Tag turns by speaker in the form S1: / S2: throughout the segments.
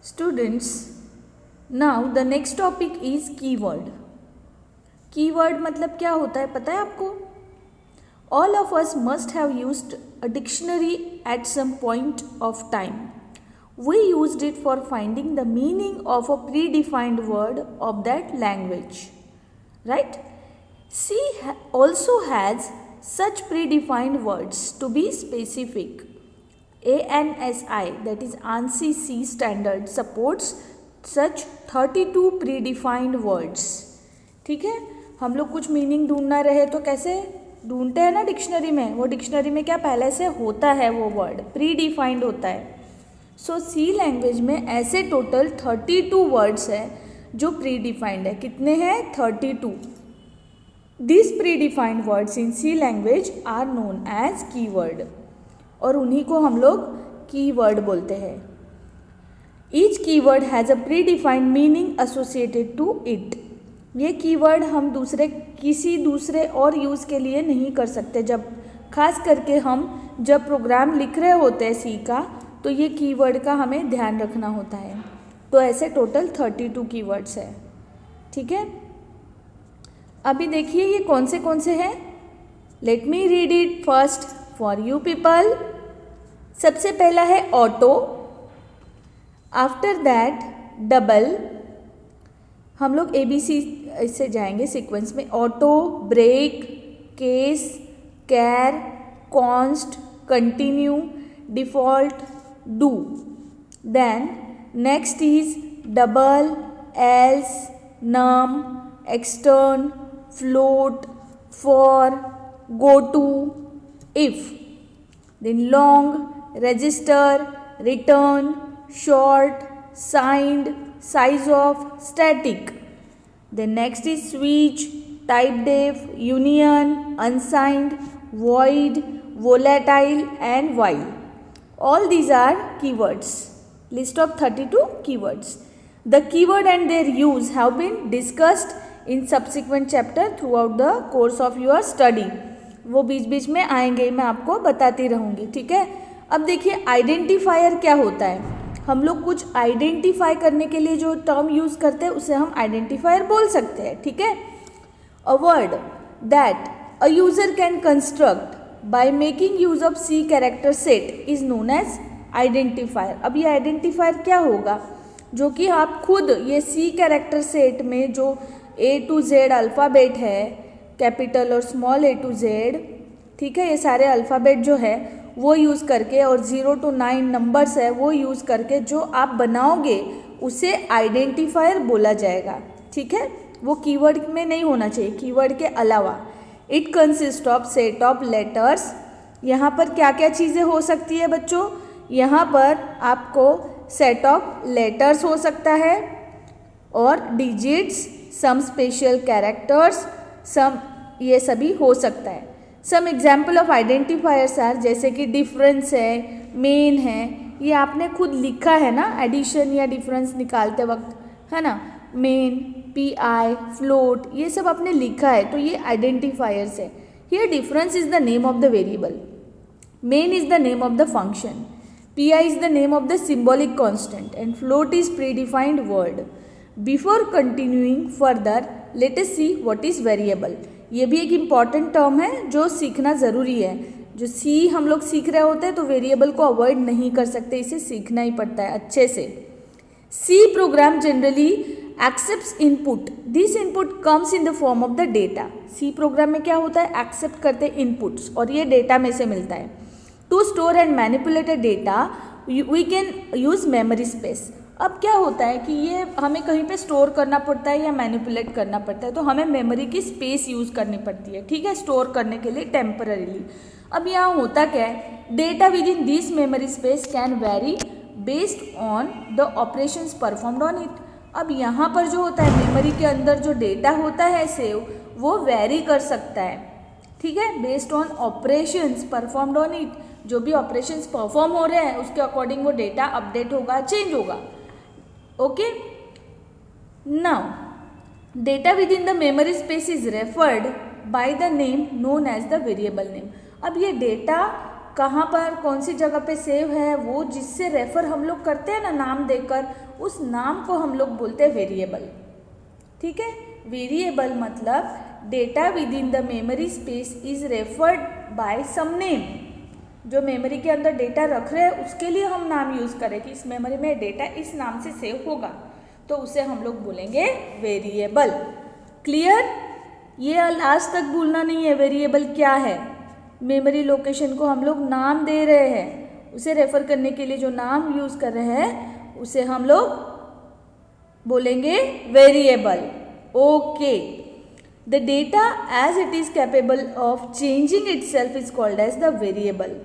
S1: Students, now the next topic is keyword. Keyword मतलब क्या होता है पता है आपको? All of us must have used a dictionary at some point of time. We used it for finding the meaning of a predefined word of that language. Right? C also has such predefined words to be specific. ANSI, that is ANSI C standard, supports such 32 predefined words. ठीक है, हम लोग कुछ meaning ढूंढना रहे तो कैसे ढूंढते हैं ना डिक्शनरी में, वो डिक्शनरी में क्या पहले से होता है, वो वर्ड प्री डिफाइंड होता है. सो सी लैंग्वेज में ऐसे टोटल 32 वर्ड्स है जो प्री डिफाइंड है. कितने हैं? 32. This predefined words in C language are known as keyword, और उन्हीं को हम लोग कीवर्ड बोलते हैं. Each keyword has a predefined meaning associated to it. ये कीवर्ड हम किसी दूसरे और यूज़ के लिए नहीं कर सकते. जब खास करके हम जब प्रोग्राम लिख रहे होते हैं सी का, तो ये कीवर्ड का हमें ध्यान रखना होता है. तो ऐसे टोटल 32 कीवर्ड्स है. ठीक है, अभी देखिए ये कौन से हैं. Let me read it first for you people. सबसे पहला है ऑटो. After that double. हम लोग ABC से जाएंगे सीक्वेंस में. Auto, break, case, char, const, continue, default, do. Then next is double, else, enum, extern, float, for, goto, if. Then long, register, return, short, signed, size of, static. Then next is switch, type def, union, unsigned, void, volatile and while. All these are keywords. List of 32 keywords. The keyword and their use have been discussed in subsequent chapter throughout the course of your study. वो बीच बीच में आएंगे, मैं आपको बताती रहूँगी. ठीक है, अब देखिए आइडेंटिफायर क्या होता है. हम लोग कुछ आइडेंटिफाई करने के लिए जो टर्म यूज़ करते हैं उसे हम आइडेंटिफायर बोल सकते हैं. ठीक है, a word that a user can construct by making use of C character set is known as identifier. अब ये आइडेंटिफायर क्या होगा? जो कि आप खुद ये सी कैरेक्टर सेट में जो A to Z अल्फ़ाबेट है, कैपिटल और स्मॉल A to Z, ठीक है, ये सारे अल्फ़ाबेट जो है वो यूज़ करके, और 0 to 9 नंबर्स है वो यूज़ करके जो आप बनाओगे उसे आइडेंटिफायर बोला जाएगा. ठीक है, वो कीवर्ड में नहीं होना चाहिए, कीवर्ड के अलावा. It consist of set of letters. यहाँ पर क्या क्या चीज़ें हो सकती है बच्चों? यहाँ पर आपको सेट ऑफ लेटर्स हो सकता है, और digits, some special characters, some, ये सभी हो सकता है. Some example of identifiers are, जैसे कि डिफरेंस है, मेन है, ये आपने खुद लिखा है ना एडिशन या डिफरेंस निकालते वक्त, है ना. मेन, PI, फ्लोट, ये सब आपने लिखा है तो ये आइडेंटिफायर्स है. Here difference is the name of the variable, main is the name of the function, PI is the name of the symbolic constant, and float is predefined word. Before continuing further let us see what is variable. ये भी एक important term है जो सीखना ज़रूरी है. जो सी हम लोग सीख रहे होते हैं तो वेरिएबल को अवॉइड नहीं कर सकते, इसे सीखना ही पड़ता है अच्छे से. C program generally accepts input. This input comes in the form of the data. C program में क्या होता है? एक्सेप्ट करते हैं इनपुट्स, और ये डेटा में से मिलता है. To store and manipulate data we can use memory space. अब क्या होता है कि ये हमें कहीं पे स्टोर करना पड़ता है या मैनिपुलेट करना पड़ता है, तो हमें मेमोरी की स्पेस यूज़ करनी पड़ती है. ठीक है, स्टोर करने के लिए टेम्पररीली. अब यहाँ होता क्या है? Data with in this memory space can very based on the operations performed on it. अब यहाँ पर जो होता है मेमोरी के अंदर जो डेटा होता है सेव, वो वेरी कर सकता है. ठीक है, based on operations performed on it. जो भी ऑपरेशंस परफॉर्म हो रहे हैं उसके अकॉर्डिंग वो डेटा अपडेट होगा, चेंज होगा. Okay, now data within the memory space is referred by the name known as the variable name. अब ये डेटा कहाँ पर कौन सी जगह पे सेव है, वो जिससे रेफर हम लोग करते हैं ना नाम देकर, उस नाम को हम लोग बोलते हैं वेरिएबल। ठीक है, वेरिएबल मतलब data within the memory space is referred by some name. जो मेमोरी के अंदर डेटा रख रहे हैं उसके लिए हम नाम यूज़ करें कि इस मेमोरी में डेटा इस नाम से सेव होगा, तो उसे हम लोग बोलेंगे वेरिएबल। क्लियर? ये लास्ट तक भूलना नहीं है, वेरिएबल क्या है। मेमोरी लोकेशन को हम लोग नाम दे रहे हैं, उसे रेफर करने के लिए जो नाम यूज़ कर रहे हैं उसे हम लोग बोलेंगे variable. Okay, the data as it is capable of changing itself is called as the variable.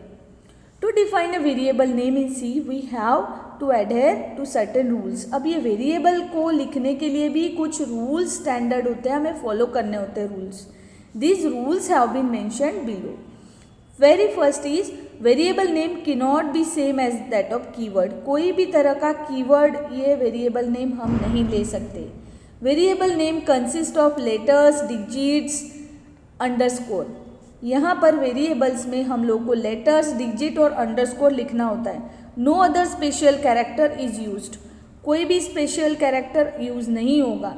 S1: To define a variable name in C, we have to adhere to certain rules. अब ये variable को लिखने के लिए भी कुछ rules standard होते हैं, हमें फॉलो करने होते हैं rules. These rules have been mentioned below. Very first is variable name cannot be same as that of keyword. कोई भी तरह का कीवर्ड ये वेरिएबल नेम हम नहीं ले सकते। Variable name consist of letters, digits, underscore. यहाँ पर वेरिएबल्स में हम लोग को लेटर्स, डिजिट और अंडरस्कोर लिखना होता है। No other special character is used. कोई भी स्पेशल कैरेक्टर यूज नहीं होगा।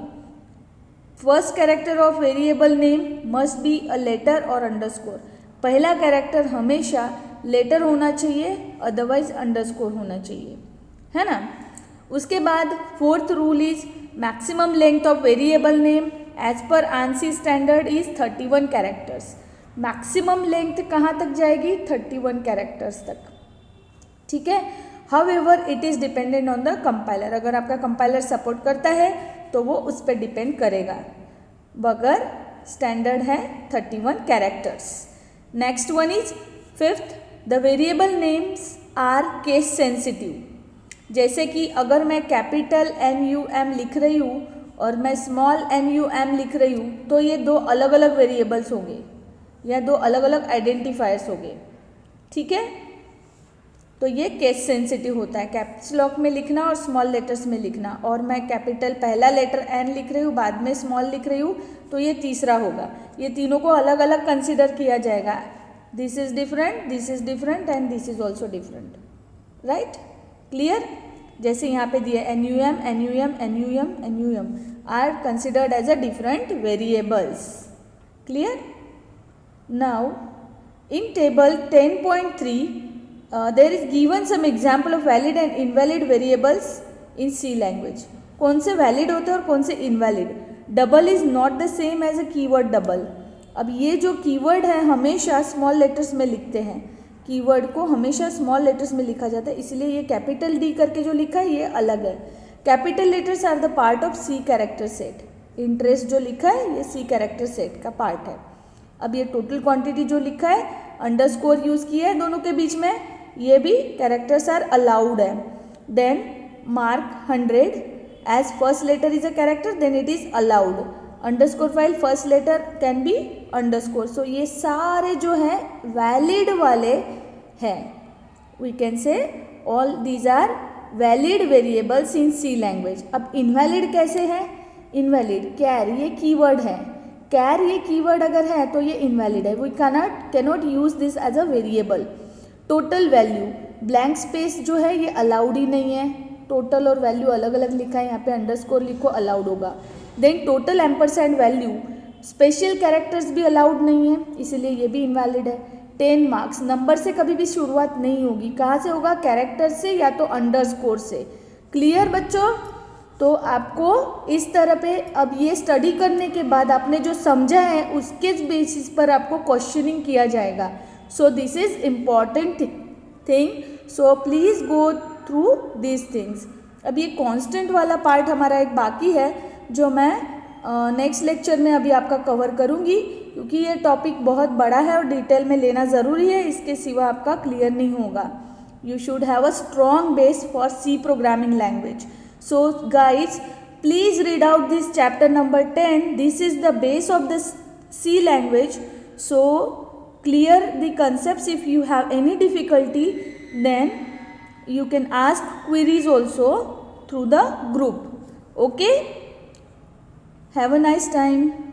S1: First character of variable name must be a letter और अंडरस्कोर। पहला कैरेक्टर हमेशा लेटर होना चाहिए, अदरवाइज अंडरस्कोर होना चाहिए, है ना। उसके बाद fourth rule is maximum length of variable name as per ANSI standard is 31 characters. Maximum length कहाँ तक जाएगी? 31 कैरेक्टर्स तक। ठीक है, however it is dependent on the compiler. अगर आपका कंपाइलर सपोर्ट करता है तो वो उस पर डिपेंड करेगा, मगर स्टैंडर्ड है 31 characters. Next one is fifth, the variable names are case sensitive. जैसे कि अगर मैं कैपिटल NUM लिख रही हूँ और मैं स्मॉल NUM लिख रही हूँ तो ये दो अलग अलग वेरिएबल्स होंगे या दो अलग अलग आइडेंटिफायर्स होंगे। ठीक है, तो ये केस सेंसिटिव होता है, कैप्स लॉक में लिखना और स्मॉल लेटर्स में लिखना। और मैं कैपिटल पहला लेटर N लिख रही हूँ, बाद में स्मॉल लिख रही हूँ, तो ये तीसरा होगा। ये तीनों को अलग अलग कंसिडर किया जाएगा। This is different and this is also different, right? Clear? जैसे यहाँ पे दिया NUM are considered as a different variables. Clear? Now in table 10.3 there is given some example of valid and invalid variables in C language. कौन से valid होते हैं और कौन से invalid. Double is not the same as a keyword double. अब ये जो कीवर्ड है हमेशा स्मॉल लेटर्स में लिखते हैं, कीवर्ड को हमेशा स्मॉल लेटर्स में लिखा जाता है, इसलिए ये कैपिटल D करके जो लिखा है ये अलग है। Capital letters are the part of C character set. Interest जो लिखा है ये C कैरेक्टर सेट का पार्ट है। अब ये टोटल क्वांटिटी जो लिखा है, अंडरस्कोर यूज़ किया है दोनों के बीच में, ये भी कैरेक्टर्स आर अलाउड है। Then mark 100 as first letter is a character, then it is allowed. Underscore file first letter can be underscore. So ये सारे जो हैं वैलिड वाले हैं। We can say all these are valid variables in C language. अब invalid कैसे है? Invalid कैर ये कीवर्ड है, कैर ये कीवर्ड अगर है तो ये इनवैलिड है। We cannot use this as a variable. Total value blank space जो है ये अलाउड ही नहीं है। टोटल और वैल्यू अलग अलग लिखा है, यहाँ पे अंडरस्कोर लिखो अलाउड होगा। Then total ampersand value, special characters भी अलाउड नहीं है, इसलिए ये भी इनवैलिड है। 10 मार्क्स नंबर से कभी भी शुरुआत नहीं होगी, कहाँ से होगा? कैरेक्टर से या तो अंडरस्कोर से। क्लियर बच्चों? तो आपको इस तरह पे अब ये स्टडी करने के बाद आपने जो समझा है उसके बेसिस पर आपको क्वेश्चनिंग किया जाएगा। So this is important thing, so please go through this things. अब ये कांस्टेंट वाला पार्ट हमारा एक बाकी है जो मैं नेक्स्ट लेक्चर में अभी आपका कवर करूँगी, क्योंकि ये टॉपिक बहुत बड़ा है और डिटेल में लेना ज़रूरी है, इसके सिवा आपका क्लियर नहीं होगा। You should have a strong base for C programming language. So guys, please read out this chapter number 10. This is the base of the C language. So clear the concepts. If you have any difficulty, then you can ask queries also through the group. Okay? Have a nice time.